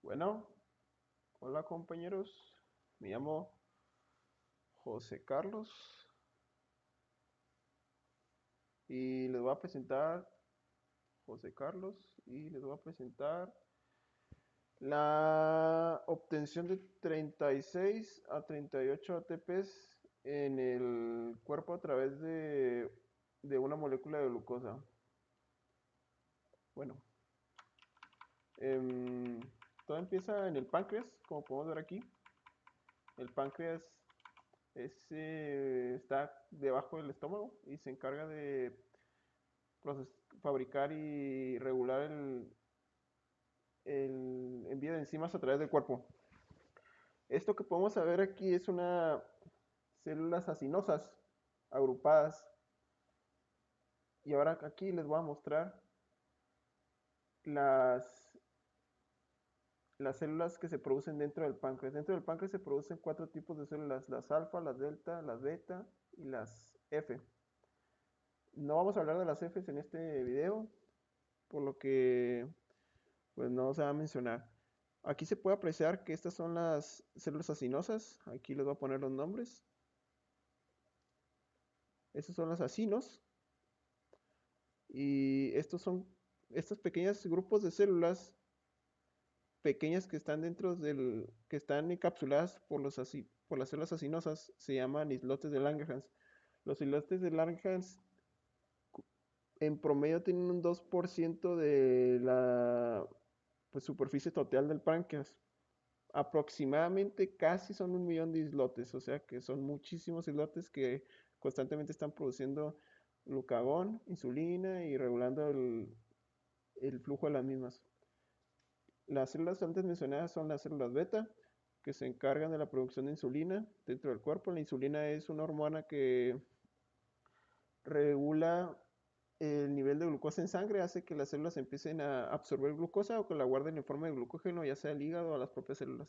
Bueno, hola compañeros, me llamo José Carlos y les voy a presentar José Carlos y les voy a presentar la obtención de 36 a 38 ATPs en el cuerpo a través de una molécula de glucosa. Bueno, em, todo empieza en el páncreas, como podemos ver aquí. El páncreas está debajo del estómago y se encarga de fabricar y regular el envío de enzimas a través del cuerpo. Esto que podemos ver aquí es una células acinosas agrupadas. Y ahora aquí les voy a mostrar las, las células que se producen dentro del páncreas. Dentro del páncreas se producen cuatro tipos de células: las alfa, las delta, las beta y las F. No vamos a hablar de las F en este video, por lo que pues no se va a mencionar. Aquí se puede apreciar que estas son las células acinosas. Aquí les voy a poner los nombres. Estos son los acinos. Y estos pequeños grupos de células pequeñas que están que están encapsuladas por las células acinosas, se llaman islotes de Langerhans. Los islotes de Langerhans en promedio tienen un 2% de la pues, superficie total del páncreas. Aproximadamente casi son 1 millón de islotes, o sea que son muchísimos islotes que constantemente están produciendo glucagón, insulina y regulando el flujo de las mismas. Las células antes mencionadas son las células beta, que se encargan de la producción de insulina dentro del cuerpo. La insulina es una hormona que regula el nivel de glucosa en sangre, hace que las células empiecen a absorber glucosa o que la guarden en forma de glucógeno, ya sea el hígado o las propias células.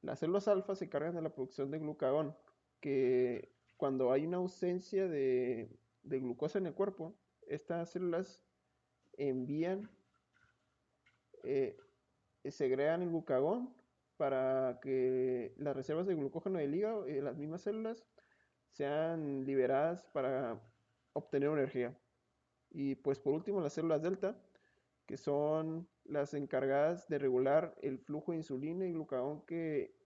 Las células alfa se encargan de la producción de glucagón, que cuando hay una ausencia de glucosa en el cuerpo, estas células envían, eh, segregan el glucagón para que las reservas de glucógeno del hígado y de las mismas células sean liberadas para obtener energía. Y pues por último las células delta, que son las encargadas de regular el flujo de insulina y glucagón que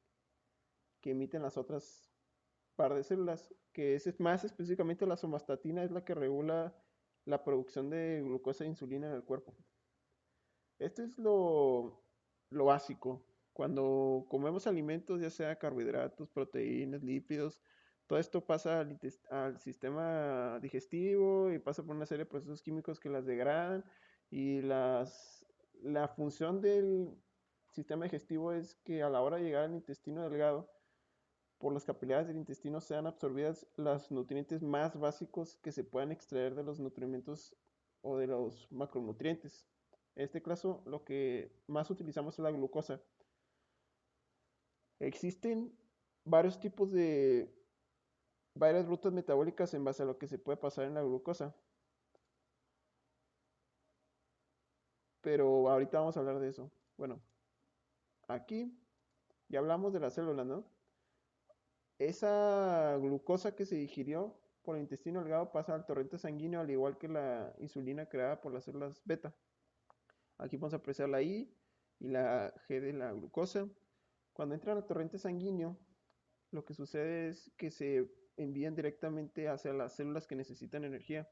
emiten las otras par de células, que es más específicamente la somatostatina, es la que regula la producción de glucosa e insulina en el cuerpo. Esto es lo básico. Cuando comemos alimentos, ya sea carbohidratos, proteínas, lípidos, todo esto pasa al sistema digestivo y pasa por una serie de procesos químicos que las degradan y la función del sistema digestivo es que a la hora de llegar al intestino delgado, por las capilaridades del intestino sean absorbidas los nutrientes más básicos que se puedan extraer de los nutrientes o de los macronutrientes. En este caso, lo que más utilizamos es la glucosa. Existen varios tipos varias rutas metabólicas en base a lo que se puede pasar en la glucosa, pero ahorita vamos a hablar de eso. Bueno, aquí ya hablamos de las células, ¿no? Esa glucosa que se digirió por el intestino delgado pasa al torrente sanguíneo, al igual que la insulina creada por las células beta. Aquí vamos a apreciar la I y la G de la glucosa. Cuando entran al torrente sanguíneo, lo que sucede es que se envían directamente hacia las células que necesitan energía.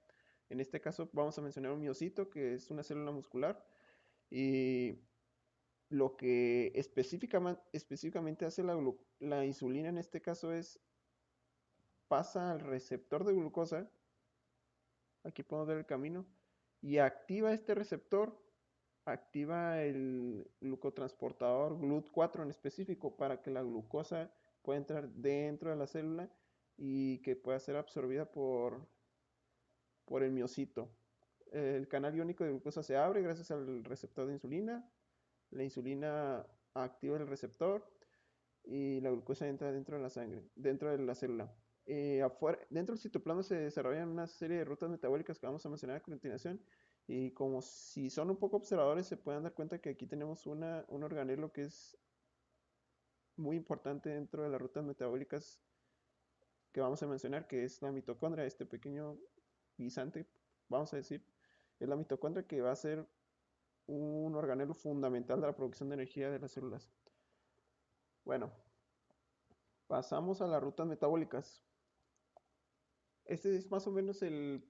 En este caso vamos a mencionar un miocito, que es una célula muscular, y lo que específicamente hace la insulina en este caso es pasa al receptor de glucosa, aquí podemos ver el camino, y activa este receptor, activa el glucotransportador GLUT4 en específico para que la glucosa pueda entrar dentro de la célula y que pueda ser absorbida por el miocito. El canal iónico de glucosa se abre gracias al receptor de insulina, la insulina activa el receptor y la glucosa entra dentro de la sangre, dentro de la célula. Dentro del citoplasma se desarrollan una serie de rutas metabólicas que vamos a mencionar a continuación Y como si son un poco observadores, se pueden dar cuenta que aquí tenemos un organelo que es muy importante dentro de las rutas metabólicas que vamos a mencionar, que es la mitocondria, este pequeño guisante, vamos a decir, es la mitocondria que va a ser un organelo fundamental de la producción de energía de las células. Bueno, pasamos a las rutas metabólicas. Este es más o menos el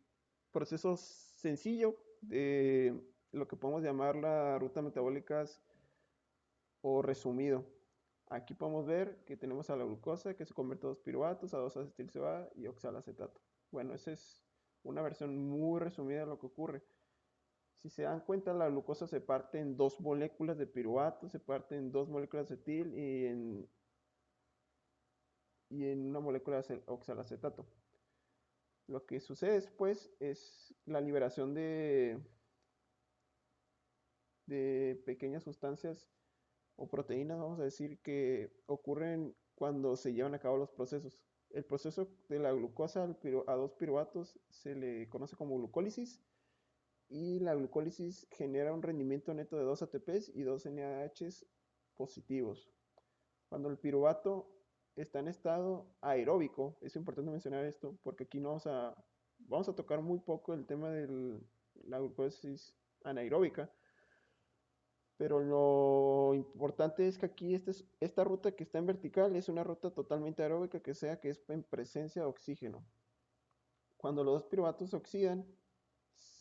proceso sencillo de lo que podemos llamar las rutas metabólicas o resumido. Aquí podemos ver que tenemos a la glucosa que se convierte a 2 piruvatos, a 2 acetil-CoA y oxalacetato. Bueno, esa es una versión muy resumida de lo que ocurre. Si se dan cuenta, la glucosa se parte en dos moléculas de piruvato, se parte en dos moléculas de acetil y en una molécula de oxalacetato. Lo que sucede después es la liberación de pequeñas sustancias o proteínas, vamos a decir, que ocurren cuando se llevan a cabo los procesos. El proceso de la glucosa a 2 piruvatos se le conoce como glucólisis y la glucólisis genera un rendimiento neto de 2 ATPs y 2 NADHs positivos. Cuando el piruvato está en estado aeróbico, es importante mencionar esto porque aquí no vamos a tocar muy poco el tema de la glucólisis anaeróbica, pero lo importante es que aquí esta ruta que está en vertical es una ruta totalmente aeróbica, que sea que es en presencia de oxígeno. Cuando los dos piruvatos se oxidan,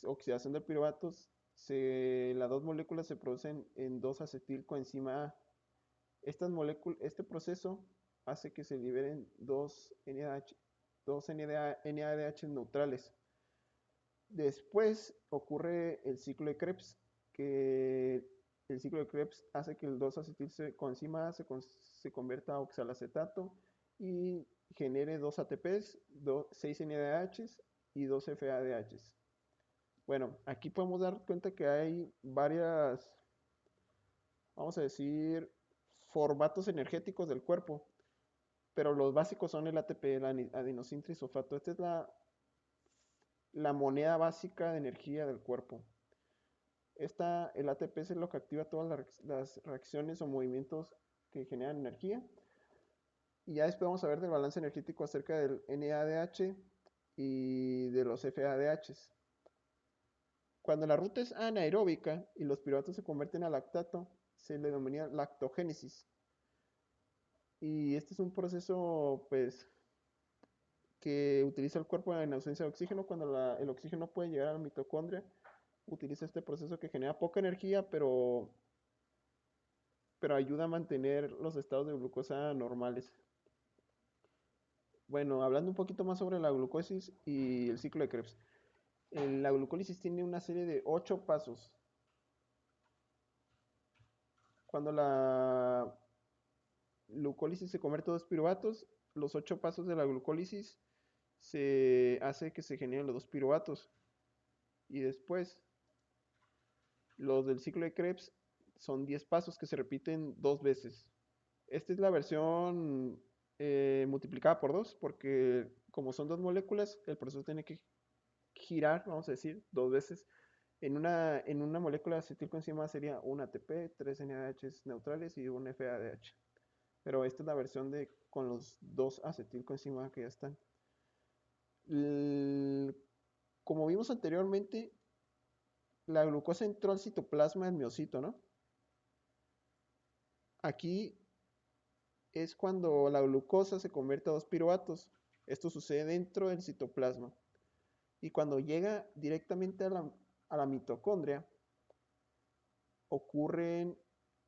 oxidación de piruvatos, las dos moléculas se producen en 2-acetilcoenzima A. Este proceso hace que se liberen dos NADH neutrales. Después ocurre el ciclo de Krebs, que el ciclo de Krebs hace que el 2-acetilcoenzima A se convierta a oxalacetato y genere 2 ATPs, 6 NADHs y 2 FADHs. Bueno, aquí podemos dar cuenta que hay varias, vamos a decir, formatos energéticos del cuerpo, pero los básicos son el ATP, el adenosíntrisulfato. Esta es la moneda básica de energía del cuerpo. El ATP es lo que activa todas las reacciones o movimientos que generan energía. Y ya después vamos a ver del balance energético acerca del NADH y de los FADHs. Cuando la ruta es anaeróbica y los piruvatos se convierten a lactato, se le denomina lactogénesis. Y este es un proceso, pues, que utiliza el cuerpo en ausencia de oxígeno. Cuando el oxígeno puede llegar a la mitocondria, utiliza este proceso que genera poca energía, pero ayuda a mantener los estados de glucosa normales. Bueno, hablando un poquito más sobre la glucosis y el ciclo de Krebs. La glucólisis tiene una serie de 8 pasos. Cuando la glucólisis se convierte a 2 piruvatos, los 8 pasos de la glucólisis se hace que se generen los 2 piruvatos. Y después, los del ciclo de Krebs son 10 pasos que se repiten 2 veces. Esta es la versión multiplicada por 2, porque como son dos moléculas, el proceso tiene que girar, vamos a decir, 2 veces. En una molécula de acetilcoenzima sería un ATP, 3 NADH neutrales y un FADH. Pero esta es la versión con los 2 acetilcoenzima que ya están. Como vimos anteriormente, la glucosa entró al citoplasma del miocito, ¿no? Aquí es cuando la glucosa se convierte a 2 piruvatos. Esto sucede dentro del citoplasma. Y cuando llega directamente a la mitocondria, ocurren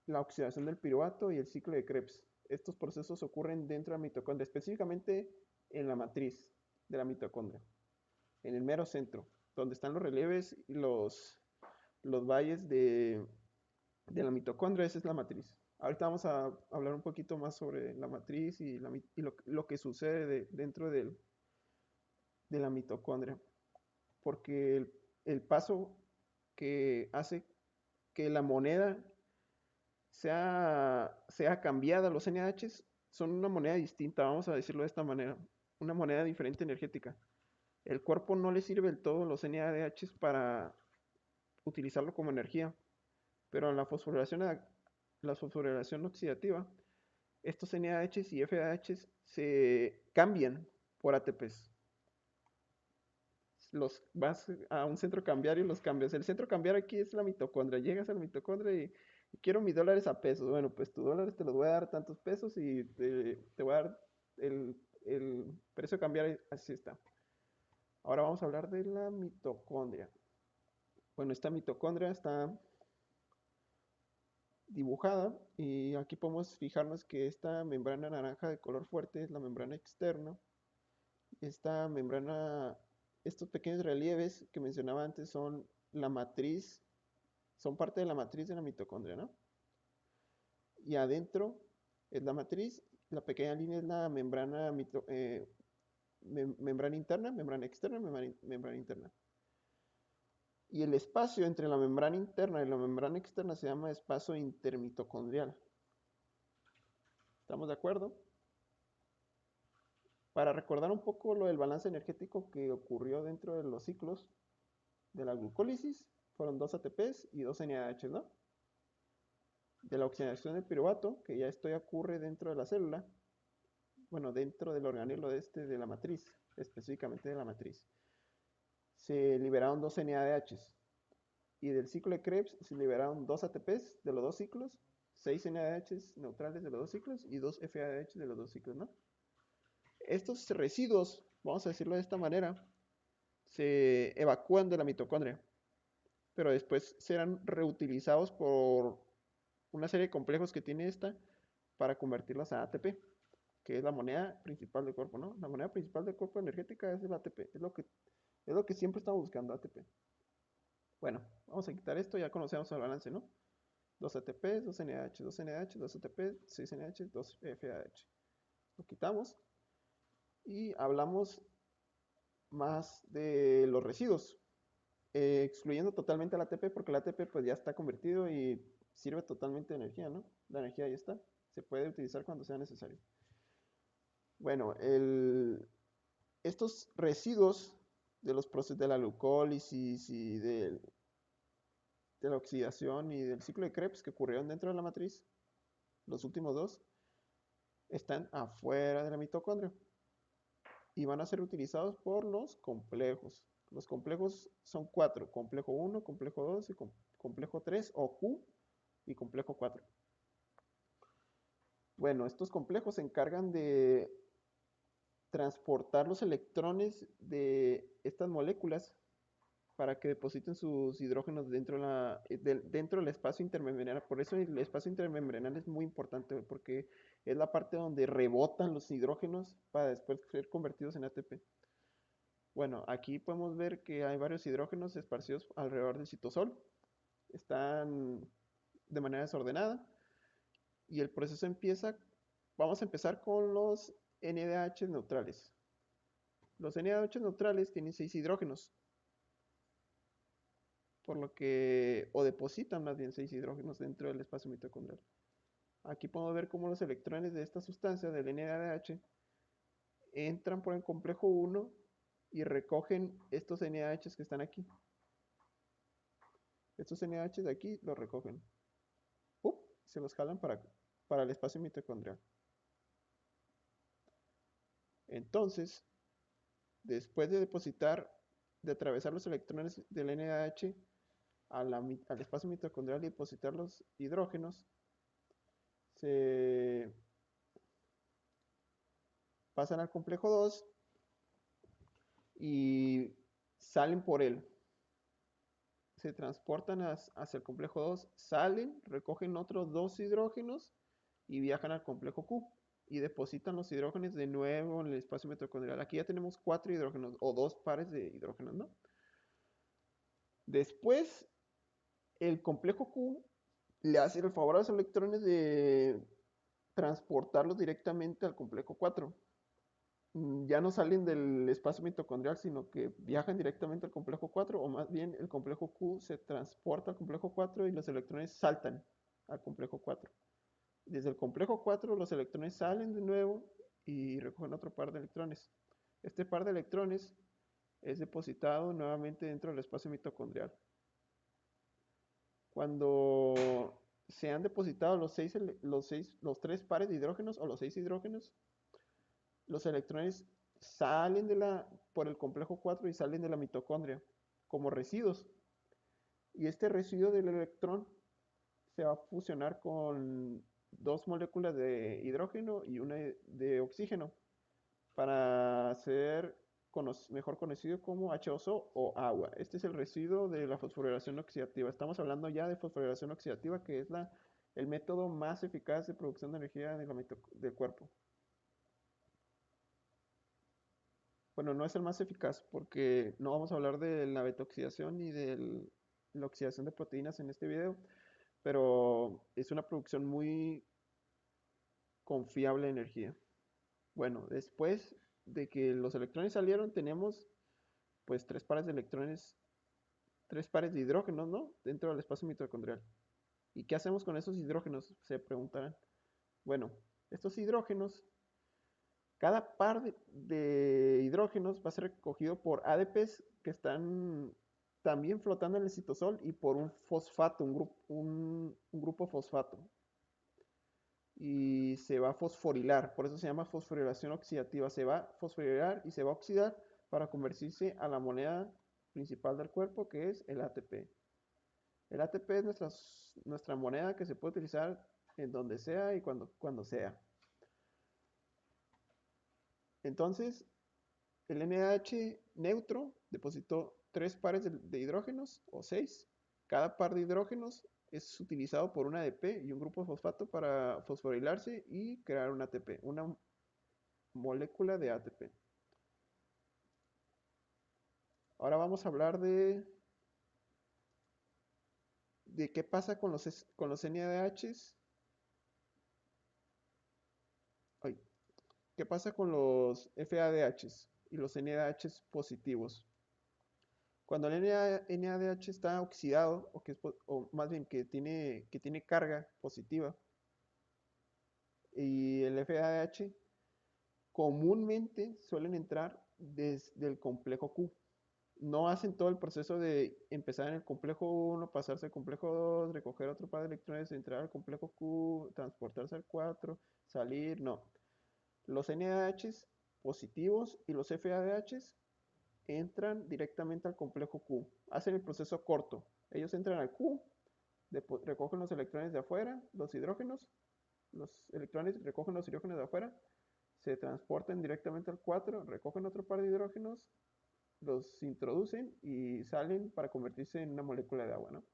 la oxidación del piruvato y el ciclo de Krebs. Estos procesos ocurren dentro de la mitocondria, específicamente en la matriz de la mitocondria, en el mero centro, donde están los relieves y los valles de la mitocondria. Esa es la matriz. Ahorita vamos a hablar un poquito más sobre la matriz y lo que sucede dentro de la mitocondria, porque el paso que hace que la moneda sea cambiada, los NaHs son una moneda distinta, vamos a decirlo de esta manera, una moneda diferente energética. El cuerpo no le sirve del todo los NADHs utilizarlo como energía. Pero en la fosforilación oxidativa, estos NADH y FADH se cambian por ATPs. Los vas a un centro cambiario y los cambias. El centro cambiario aquí es la mitocondria. Llegas a la mitocondria y quiero mis dólares a pesos. Bueno, pues tus dólares te los voy a dar tantos pesos y te voy a dar el precio cambiario. Así está. Ahora vamos a hablar de la mitocondria. Bueno, esta mitocondria está dibujada y aquí podemos fijarnos que esta membrana naranja de color fuerte es la membrana externa. Esta membrana, estos pequeños relieves que mencionaba antes son la matriz, son parte de la matriz de la mitocondria, ¿no? Y adentro es la matriz, la pequeña línea es la membrana, membrana interna, membrana externa, membrana interna. Y el espacio entre la membrana interna y la membrana externa se llama espacio intermitocondrial. ¿Estamos de acuerdo? Para recordar un poco lo del balance energético que ocurrió dentro de los ciclos de la glucólisis, fueron 2 ATPs y 2 NADH, ¿no? De la oxidación del piruvato, que ya esto ya ocurre dentro de la célula, bueno, dentro del organelo de la matriz, específicamente de la matriz, se liberaron 2 NADHs. Y del ciclo de Krebs se liberaron 2 ATPs de los dos ciclos, 6 NADHs neutrales de los dos ciclos y 2 FADH de los dos ciclos, ¿no? Estos residuos, vamos a decirlo de esta manera, se evacúan de la mitocondria, pero después serán reutilizados por una serie de complejos que tiene esta para convertirlos a ATP, que es la moneda principal del cuerpo, ¿no? La moneda principal del cuerpo energética es el ATP, es lo que siempre estamos buscando, ATP. Bueno, vamos a quitar esto, ya conocemos el balance, ¿no? 2 ATP, 2 NH, 2 NH, 2 ATP, 6 NH, 2 FAH. Lo quitamos y hablamos más de los residuos, excluyendo totalmente el ATP porque el ATP pues ya está convertido y sirve totalmente de energía, ¿no? La energía ahí está, se puede utilizar cuando sea necesario. Bueno, estos residuos de los procesos de la glucólisis y de la oxidación y del ciclo de Krebs que ocurrieron dentro de la matriz, los últimos dos, están afuera de la mitocondria y van a ser utilizados por los complejos. Los complejos son 4, complejo 1, complejo 2 y complejo 3 o Q y complejo 4. Bueno, estos complejos se encargan de transportar los electrones de estas moléculas para que depositen sus hidrógenos dentro del espacio intermembrana. Por eso el espacio intermembranal es muy importante, porque es la parte donde rebotan los hidrógenos para después ser convertidos en ATP. Bueno, aquí podemos ver que hay varios hidrógenos esparcidos alrededor del citosol. Están de manera desordenada. Y el proceso empieza, vamos a empezar con los NADH neutrales. Los NADH neutrales tienen 6 hidrógenos, por lo que, o depositan más bien 6 hidrógenos dentro del espacio mitocondrial. Aquí podemos ver cómo los electrones de esta sustancia, del NADH, entran por el complejo 1 y recogen estos NADH que están aquí. Estos NADH de aquí los recogen. Se los jalan para el espacio mitocondrial. Entonces, después de depositar, de atravesar los electrones del NADH al espacio mitocondrial y depositar los hidrógenos, se pasan al complejo 2 y salen por él. Se transportan hacia el complejo 2, salen, recogen otros 2 hidrógenos y viajan al complejo Q y depositan los hidrógenos de nuevo en el espacio mitocondrial. Aquí ya tenemos 4 hidrógenos o 2 pares de hidrógenos, ¿no? Después, el complejo Q le hace el favor a los electrones de transportarlos directamente al complejo 4. Ya no salen del espacio mitocondrial, sino que viajan directamente al complejo 4, o más bien el complejo Q se transporta al complejo 4 y los electrones saltan al complejo 4. Desde el complejo 4 los electrones salen de nuevo y recogen otro par de electrones. Este par de electrones es depositado nuevamente dentro del espacio mitocondrial. Cuando se han depositado los tres pares de hidrógenos o los seis hidrógenos, los electrones salen por el complejo 4 y salen de la mitocondria como residuos. Y este residuo del electrón se va a fusionar con dos moléculas de hidrógeno y una de oxígeno para ser mejor conocido como H2O o agua. Este es el residuo de la fosforilación oxidativa. Estamos hablando ya de fosforilación oxidativa, que es el método más eficaz de producción de energía del cuerpo. Bueno, no es el más eficaz porque no vamos a hablar de la beta-oxidación ni de la oxidación de proteínas en este video, pero es una producción muy confiable de energía. Bueno, después de que los electrones salieron, tenemos pues tres pares de electrones, tres pares de hidrógenos, ¿no? Dentro del espacio mitocondrial. ¿Y qué hacemos con esos hidrógenos? Se preguntarán. Bueno, estos hidrógenos, cada par de hidrógenos va a ser recogido por ADPs que están también flotando en el citosol y por un fosfato, un grupo fosfato. Y se va a fosforilar, por eso se llama fosforilación oxidativa. Se va a fosforilar y se va a oxidar para convertirse a la moneda principal del cuerpo, que es el ATP. El ATP es nuestra moneda que se puede utilizar en donde sea y cuando sea. Entonces, el NaH neutro depositó tres pares de hidrógenos, o seis. Cada par de hidrógenos es utilizado por un ADP y un grupo de fosfato para fosforilarse y crear un ATP, una molécula de ATP. Ahora vamos a hablar de qué pasa con los NADHs. Ay, ¿qué pasa con los FADHs y los NADHs positivos? Cuando el NADH está oxidado, o más bien que tiene carga positiva, y el FADH comúnmente suelen entrar desde el complejo Q. No hacen todo el proceso de empezar en el complejo 1, pasarse al complejo 2, recoger otro par de electrones, entrar al complejo Q, transportarse al 4, salir, no. Los NADHs positivos y los FADHs entran directamente al complejo Q. Hacen el proceso corto. Ellos entran al Q, recogen los electrones de afuera, los hidrógenos, los electrones recogen los hidrógenos de afuera, se transportan directamente al 4, recogen otro par de hidrógenos, los introducen y salen para convertirse en una molécula de agua, ¿no?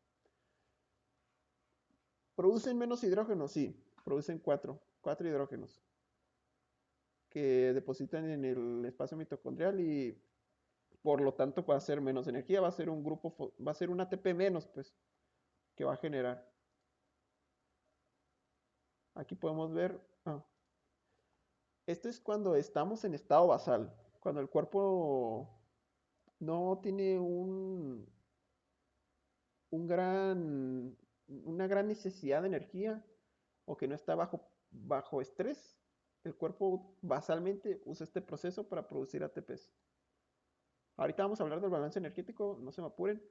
¿Producen menos hidrógenos? Sí, producen cuatro hidrógenos que depositan en el espacio mitocondrial y por lo tanto va a ser menos energía, va a ser va a ser un ATP menos, pues, que va a generar. Aquí podemos ver, esto es cuando estamos en estado basal, cuando el cuerpo no tiene un gran, una gran necesidad de energía o que no está bajo estrés, el cuerpo basalmente usa este proceso para producir ATPs. Ahorita vamos a hablar del balance energético, no se me apuren,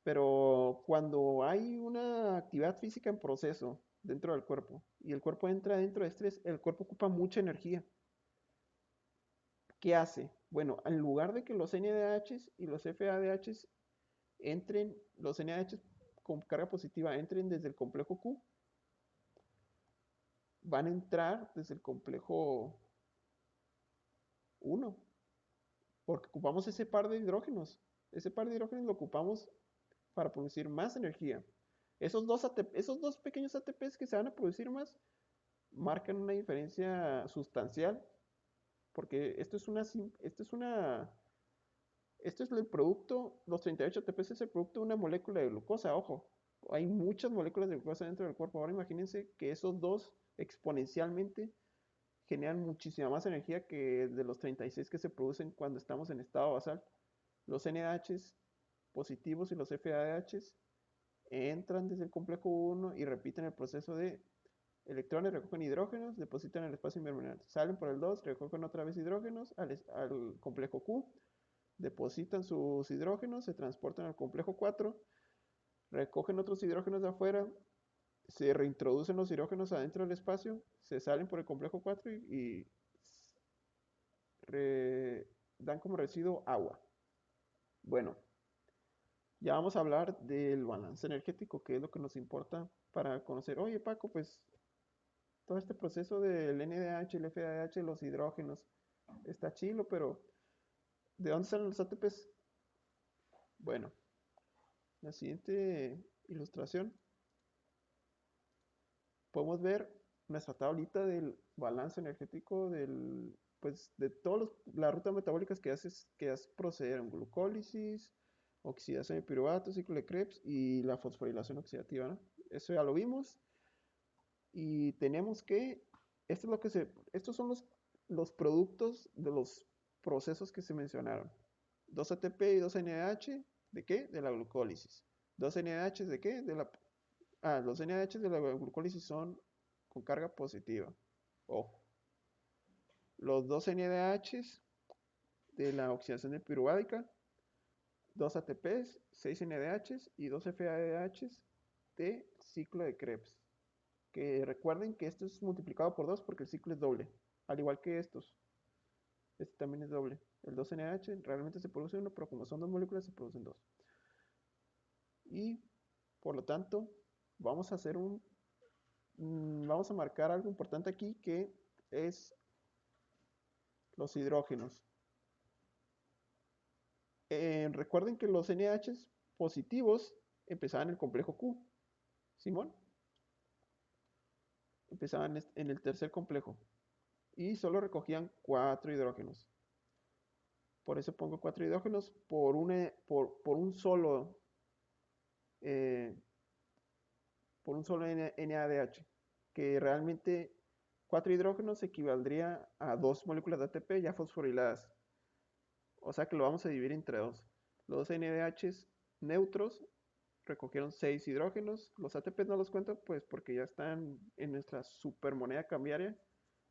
pero cuando hay una actividad física en proceso dentro del cuerpo y el cuerpo entra dentro de estrés, el cuerpo ocupa mucha energía. ¿Qué hace? Bueno, en lugar de que los NADHs y los FADHs entren, los NADHs con carga positiva entren desde el complejo Q, van a entrar desde el complejo 1, porque ocupamos ese par de hidrógenos. Ese par de hidrógenos lo ocupamos para producir más energía. Esos dos pequeños ATPs que se van a producir más marcan una diferencia sustancial, porque esto es el producto, los 38 ATPs es el producto de una molécula de glucosa, ojo. Hay muchas moléculas de glucosa dentro del cuerpo. Ahora imagínense que esos dos exponencialmente generan muchísima más energía que de los 36 que se producen cuando estamos en estado basal. Los NADHs positivos y los FADHs entran desde el complejo 1 y repiten el proceso de electrones, recogen hidrógenos, depositan en el espacio invernal. Salen por el 2, recogen otra vez hidrógenos al complejo Q, depositan sus hidrógenos, se transportan al complejo 4, recogen otros hidrógenos de afuera, se reintroducen los hidrógenos adentro del espacio, se salen por el complejo 4 y dan como residuo agua. Bueno, ya vamos a hablar del balance energético, que es lo que nos importa para conocer, oye Paco, pues todo este proceso del NADH, el FADH, los hidrógenos, está chilo, pero ¿de dónde salen los ATPs? Bueno, la siguiente ilustración podemos ver nuestra tablita del balance energético pues, de todas las rutas metabólicas que hace proceder en glucólisis, oxidación de piruvato, ciclo de Krebs y la fosforilación oxidativa, ¿no? Eso ya lo vimos. Y tenemos que, estos son los productos de los procesos que se mencionaron. 2 ATP y 2 NADH, ¿de qué? De la glucólisis. 2 NADH, ¿de qué? Los NADH de la glucólisis son con carga positiva. Ojo. Los 2 NADH de la oxidación de piruvática, 2 ATPs, 6 NADH y 2 FADH de ciclo de Krebs. Que recuerden que esto es multiplicado por 2 porque el ciclo es doble, al igual que estos. Este también es doble. El 2NH realmente se produce uno, pero como son dos moléculas se producen dos. Y por lo tanto, vamos a hacer vamos a marcar algo importante aquí que es los hidrógenos. Recuerden que los NH positivos empezaban en el complejo Q. Simón, empezaban en el tercer complejo y solo recogían 4 hidrógenos. Por eso pongo 4 hidrógenos por un solo eh, NADH, que realmente 4 hidrógenos equivaldría a 2 moléculas de ATP ya fosforiladas. O sea que lo vamos a dividir entre 2. Los dos NADHs neutros recogieron 6 hidrógenos. Los ATPs no los cuento pues porque ya están en nuestra supermoneda cambiaria,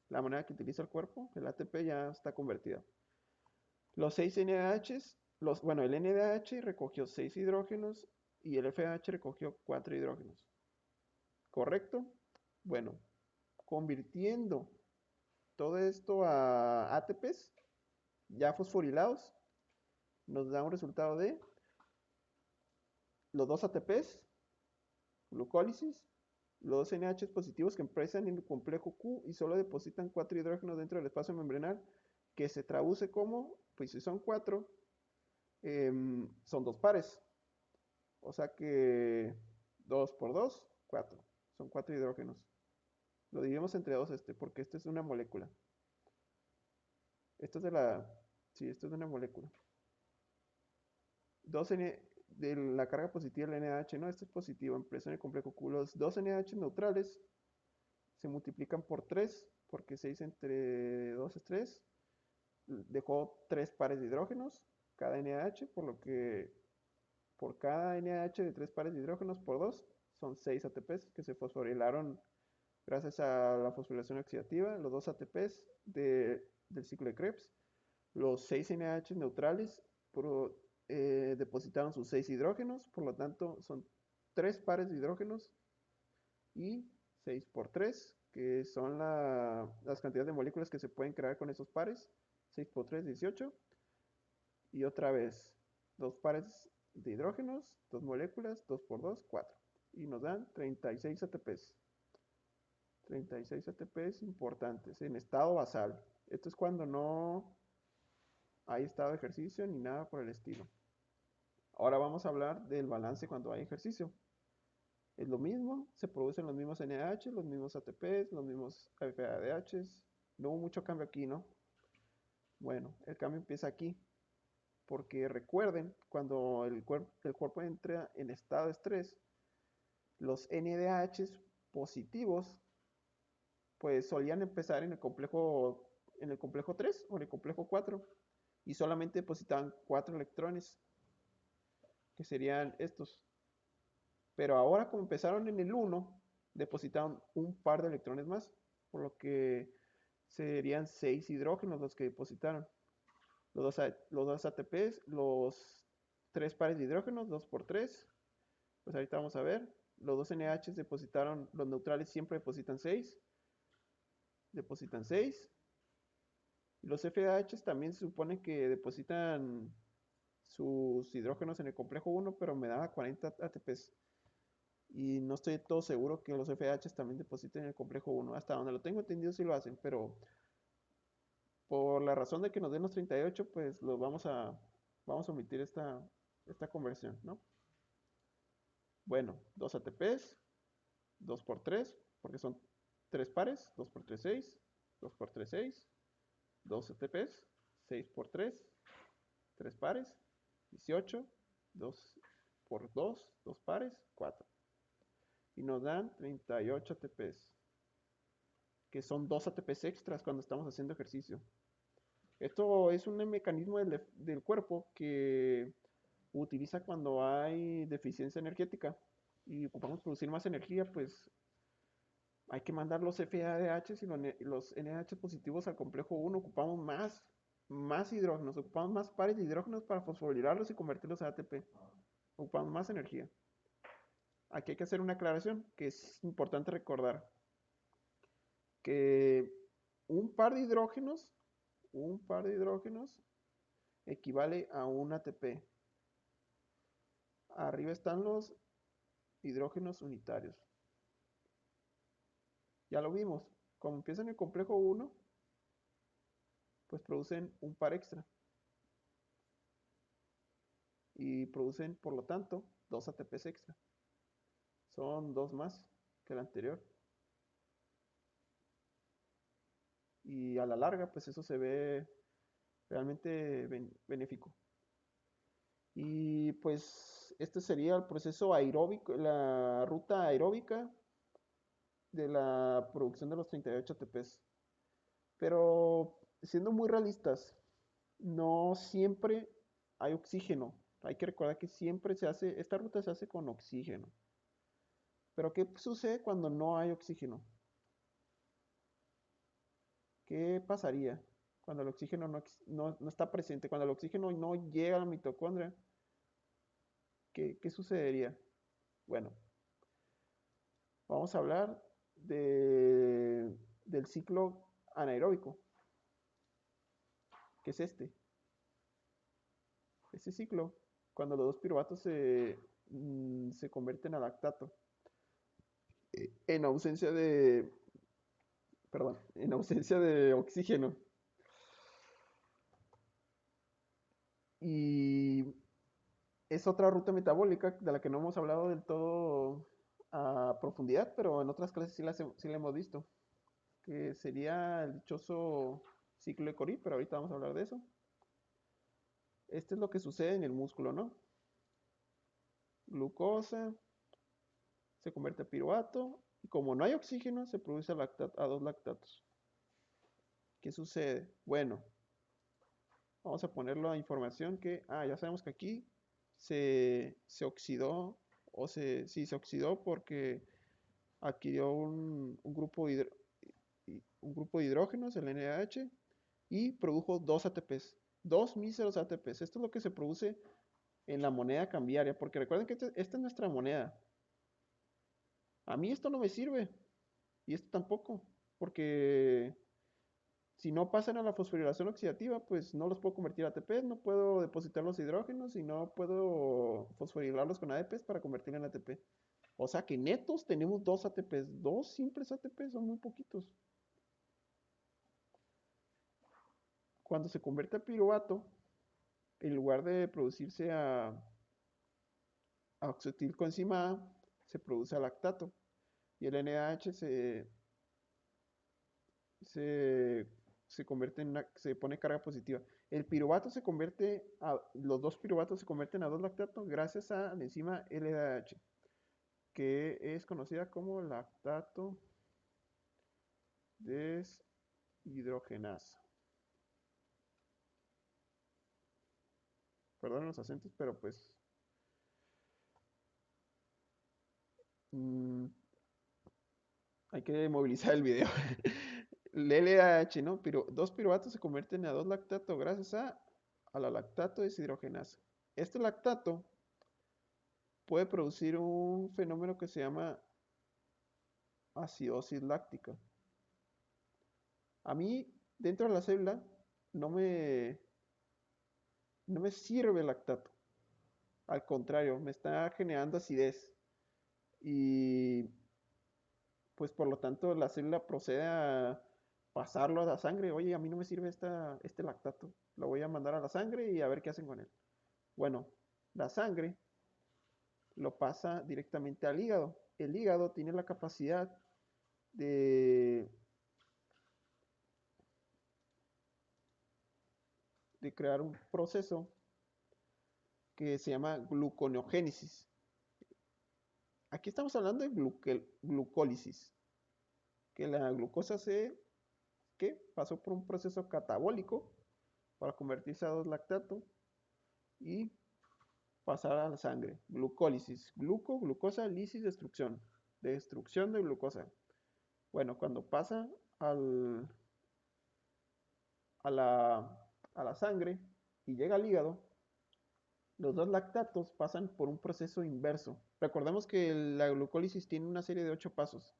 la moneda que utiliza el cuerpo. El ATP ya está convertido. Los 6 NADHs, bueno, el NADH recogió 6 hidrógenos y el FAH recogió 4 hidrógenos. ¿Correcto? Bueno, convirtiendo todo esto a ATPs ya fosforilados, nos da un resultado de los dos ATPs, glucólisis, los dos NH positivos que empiezan en el complejo Q y solo depositan 4 hidrógenos dentro del espacio membranal, que se traduce como, pues si son 4, son dos pares. O sea que 2 por 2, 4. Son 4 hidrógenos. Lo dividimos entre 2 porque este es una molécula. Esto es de la... Sí, esto es de una molécula. 2 de la carga positiva del NH, ¿no? Esto es positivo en presión el complejo Q. Los 2 NH neutrales se multiplican por 3, porque 6 entre 2 es 3. Dejó 3 pares de hidrógenos cada NH, por lo que por cada NH de 3 pares de hidrógenos por 2 son 6 ATPs que se fosforilaron gracias a la fosforilación oxidativa, los 2 ATPs del ciclo de Krebs. Los 6 NH neutrales depositaron sus 6 hidrógenos, por lo tanto son 3 pares de hidrógenos y 6 por 3, que son las cantidades de moléculas que se pueden crear con esos pares. 6 por 3, 18. Y otra vez, 2 pares de hidrógenos, 2 moléculas, 2 por 2, 4. Y nos dan 36 ATPs. 36 ATPs importantes en estado basal. Esto es cuando no hay estado de ejercicio ni nada por el estilo. Ahora vamos a hablar del balance cuando hay ejercicio. Es lo mismo, se producen los mismos NH, los mismos ATPs, los mismos FADHs. No hubo mucho cambio aquí, ¿no? Bueno, el cambio empieza aquí. Porque recuerden, cuando el cuerpo entra en estado de estrés, los NADH positivos pues solían empezar en el complejo 3 o en el complejo 4 y solamente depositaban 4 electrones, que serían estos. Pero ahora como empezaron en el 1, depositaron un par de electrones más, por lo que serían 6 hidrógenos los que depositaron. Los dos ATPs, los 3 pares de hidrógenos, 2 por 3, Pues ahorita vamos a ver. Los dos NH depositaron, los neutrales siempre depositan 6. Depositan 6. Y los FAH también se supone que depositan sus hidrógenos en el complejo 1, pero me da 40 ATPs. Y no estoy todo seguro que los FH también depositen en el complejo 1. Hasta donde lo tengo entendido sí lo hacen, pero por la razón de que nos den los 38, pues los vamos a omitir esta conversión, ¿no? Bueno, 2 ATPs, 2 por 3, porque son 3 pares, 2 por 3, 6, 2 por 3, 6, 2 ATPs, 6 por 3, 3 pares, 18, 2 por 2, 2 pares, 4. Y nos dan 38 ATPs, que son 2 ATPs extras cuando estamos haciendo ejercicio. Esto es un mecanismo del cuerpo que utiliza cuando hay deficiencia energética y ocupamos producir más energía, pues hay que mandar los FADH y los NH positivos al complejo 1. Ocupamos más hidrógenos, ocupamos más pares de hidrógenos para fosforilarlos y convertirlos a ATP. Ocupamos más energía. Aquí hay que hacer una aclaración que es importante recordar. Que un par de hidrógenos, equivale a un ATP. Arriba están los hidrógenos unitarios. Ya lo vimos. Como empieza en el complejo 1, pues producen un par extra. Y producen, por lo tanto, 2 ATPs extra. Son 2 más que el anterior. Y a la larga, pues eso se ve realmente benéfico. Y pues este sería el proceso aeróbico, la ruta aeróbica de la producción de los 38 ATPs. Pero siendo muy realistas, no siempre hay oxígeno. Hay que recordar que siempre esta ruta se hace con oxígeno. Pero ¿qué sucede cuando no hay oxígeno? ¿Qué pasaría cuando el oxígeno no está presente? Cuando el oxígeno no llega a la mitocondria, ¿qué sucedería? Bueno, vamos a hablar del ciclo anaeróbico, que es este. Este ciclo, cuando los dos piruvatos se convierten a lactato, en ausencia de, perdón, en ausencia de oxígeno. Y es otra ruta metabólica de la que no hemos hablado del todo a profundidad, pero en otras clases sí la hemos visto, que sería el dichoso ciclo de Cori, pero ahorita vamos a hablar de eso. Este es lo que sucede en el músculo, ¿no? Glucosa se convierte a piruvato y como no hay oxígeno se produce a 2 lactatos. ¿Qué sucede? Bueno, vamos a ponerlo a información que, ya sabemos que aquí se oxidó, sí, se oxidó porque adquirió un grupo de hidrógenos, el NAH, y produjo 2 ATPs, 2 míseros ATPs. Esto es lo que se produce en la moneda cambiaria, porque recuerden que esta es nuestra moneda. A mí esto no me sirve, y esto tampoco, porque si no pasan a la fosforilación oxidativa, pues no los puedo convertir a ATPs, no puedo depositar los hidrógenos y no puedo fosforilarlos con ADPs para convertir en ATP. O sea que netos tenemos 2 ATPs, 2 simples ATPs, son muy poquitos. Cuando se convierte a piruvato, en lugar de producirse a oxetilcoenzima A, se produce a lactato. Y el NAH se convierte se pone carga positiva. Los dos piruvatos se convierten a 2 lactato gracias a la enzima LDH, que es conocida como lactato deshidrogenasa. Perdón los acentos, pero pues hay que movilizar el video. El LDH, ¿no? Dos piruvatos se convierten a 2 lactato gracias a la lactato deshidrogenasa. Este lactato puede producir un fenómeno que se llama acidosis láctica. A mí, dentro de la célula, no me, no me sirve el lactato. Al contrario, me está generando acidez. Y pues por lo tanto la célula procede a pasarlo a la sangre. Oye, a mí no me sirve este lactato. Lo voy a mandar a la sangre y a ver qué hacen con él. Bueno, la sangre lo pasa directamente al hígado. El hígado tiene la capacidad de, de crear un proceso que se llama gluconeogénesis. Aquí estamos hablando de glucólisis, que la glucosa que pasó por un proceso catabólico para convertirse a 2-lactato y pasar a la sangre. Glucólisis, glucosa, lisis, destrucción. Destrucción de glucosa. Bueno, cuando pasa al, a, a la sangre y llega al hígado, los 2-lactatos pasan por un proceso inverso. Recordemos que la glucólisis tiene una serie de 8 pasos.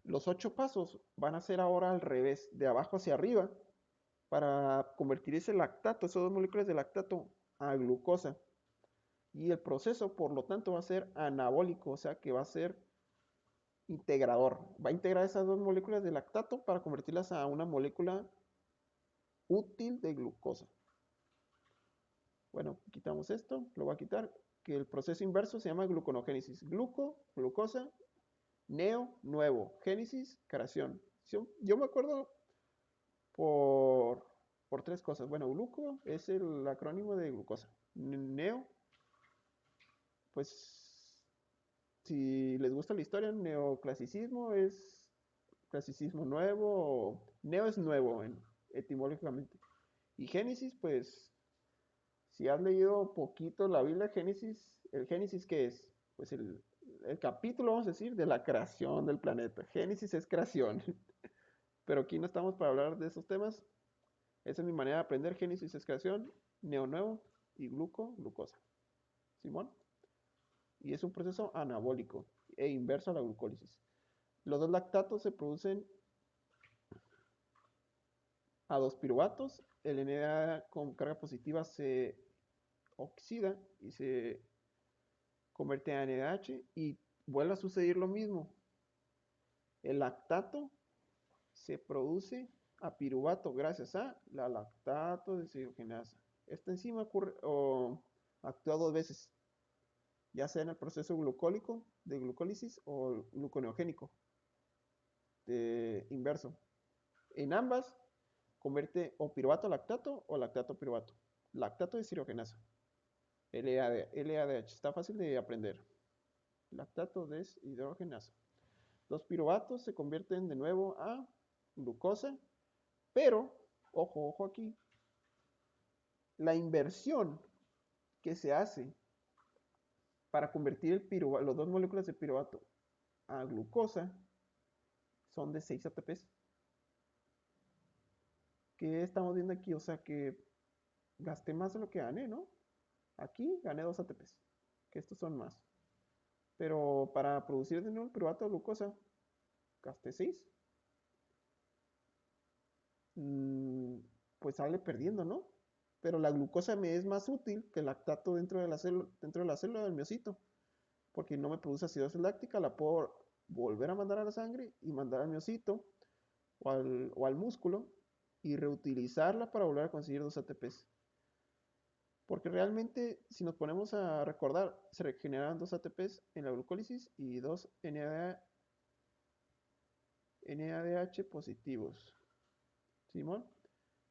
Los 8 pasos van a ser ahora al revés, de abajo hacia arriba, para convertir ese lactato, esas 2 moléculas de lactato, a glucosa. Y el proceso, por lo tanto, va a ser anabólico, o sea que va a ser integrador. Va a integrar esas 2 moléculas de lactato para convertirlas a una molécula útil de glucosa. Bueno, quitamos esto, lo voy a quitar, que el proceso inverso se llama gluconeogénesis. Glucosa, nuevo, génesis, creación. Yo me acuerdo por, por 3 cosas. Bueno, gluco es el acrónimo de glucosa. Neo, pues si les gusta la historia, neoclasicismo es clasicismo nuevo, neo es nuevo etimológicamente. Y Génesis, pues si has leído poquito la Biblia, Génesis, el Génesis, ¿qué es? Pues el capítulo, vamos a decir, de la creación del planeta. Génesis es creación. Pero aquí no estamos para hablar de esos temas. Esa es mi manera de aprender. Génesis es creación, neo nuevo y glucosa. Simón. Y es un proceso anabólico e inverso a la glucólisis. Los 2-lactatos se producen a 2 piruvatos. El NADH con carga positiva se oxida y se convierte a NADH y vuelve a suceder lo mismo. El lactato se produce a piruvato gracias a la lactato deshidrogenasa. Esta enzima actúa 2 veces, ya sea en el proceso glucólico de glucólisis o gluconeogénico inverso. En ambas convierte o piruvato a lactato o lactato a piruvato. Lactato deshidrogenasa. LADH. Está fácil de aprender. Lactato deshidrogenasa. Los piruvatos se convierten de nuevo a glucosa, pero, ojo aquí, la inversión que se hace para convertir las 2 moléculas de piruvato a glucosa son de 6 ATPs. ¿Qué estamos viendo aquí? O sea que gasté más de lo que gané, ¿no? Aquí gané 2 ATPs, que estos son más. Pero para producir de nuevo el piruvato de glucosa, gasté 6. Pues sale perdiendo, ¿no? Pero la glucosa me es más útil que el lactato dentro de la célula del miocito, porque no me produce acidosis láctica, la puedo volver a mandar a la sangre y mandar al miocito o al músculo y reutilizarla para volver a conseguir 2 ATPs. Porque realmente, si nos ponemos a recordar, se regeneran 2 ATPs en la glucólisis y 2 NADH positivos. ¿Simón?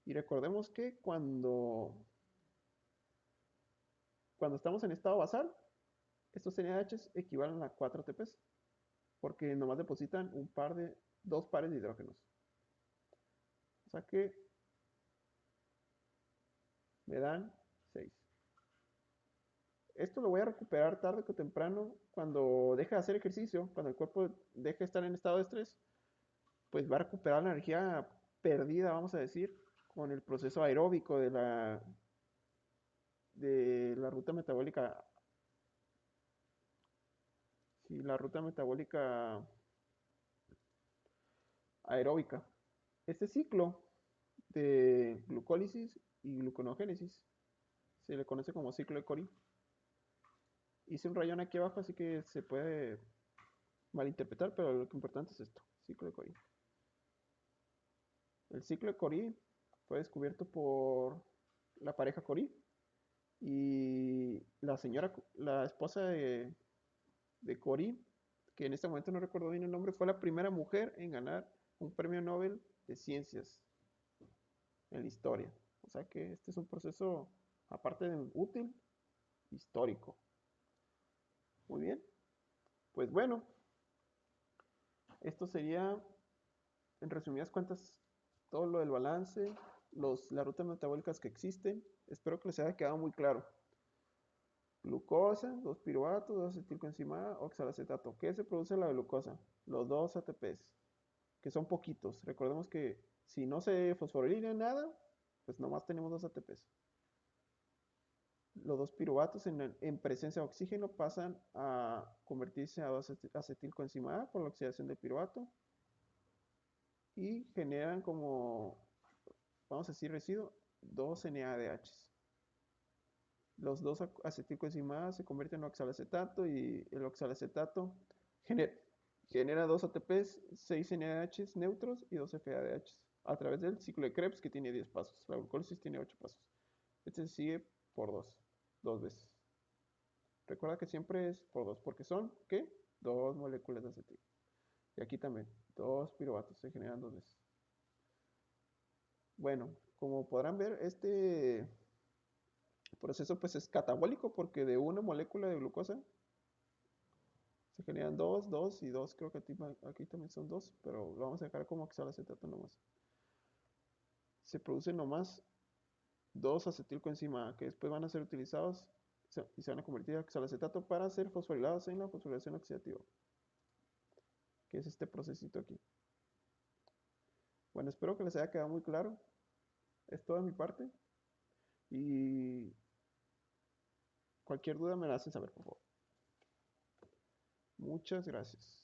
Y recordemos que cuando estamos en estado basal, estos NADHs equivalen a 4 ATPs, porque nomás depositan 2 pares de hidrógenos. O sea que me dan 6. Esto lo voy a recuperar tarde o temprano cuando deje de hacer ejercicio, cuando el cuerpo deje de estar en estado de estrés, pues va a recuperar la energía perdida, vamos a decir, con el proceso aeróbico de la ruta metabólica y la ruta metabólica aeróbica. Este ciclo de glucólisis y gluconogénesis se le conoce como ciclo de Cori. Hice un rayón aquí abajo, así que se puede malinterpretar, pero lo que importante es esto, ciclo de Cori. El ciclo de Cori fue descubierto por la pareja Cori y la esposa de Cori, que en este momento no recuerdo bien el nombre, fue la primera mujer en ganar un premio Nobel de ciencias en la historia. O sea que este es un proceso, aparte de útil, histórico. Muy bien, pues bueno, esto sería, en resumidas cuentas, todo lo del balance, las rutas metabólicas que existen. Espero que les haya quedado muy claro. Glucosa, 2-piruvato, 2-acetilcoenzima A, oxalacetato. ¿Qué se produce en la glucosa? Los 2 ATPs, que son poquitos. Recordemos que si no se fosforilina nada, pues nomás tenemos 2 ATPs. Los 2-piruvatos en presencia de oxígeno pasan a convertirse a 2-acetilcoenzima A por la oxidación del piruvato y generan como, vamos a decir, residuo 2 NADH. Los 2-acetilcoenzima A se convierten en oxalacetato y el oxalacetato genera 2 ATPs, 6 NADH neutros y 2 FADH a través del ciclo de Krebs, que tiene 10 pasos. La glucólisis tiene 8 pasos. Este se sigue por 2 veces. Recuerda que siempre es por 2, porque son, ¿qué? 2 moléculas de acetil. Y aquí también, 2 piruvatos se generan 2 veces. Bueno, como podrán ver, este proceso pues es catabólico porque de una molécula de glucosa se generan 2, 2 y 2. Creo que aquí también son 2, pero lo vamos a dejar como oxalacetato nomás. Se producen nomás 2 acetilcoenzima A que después van a ser utilizados y se van a convertir en oxalacetato para ser fosforilados en la fosforilación oxidativa, que es este procesito aquí. Bueno, espero que les haya quedado muy claro. Es todo de mi parte. Y cualquier duda me la hacen saber, por favor. Muchas gracias.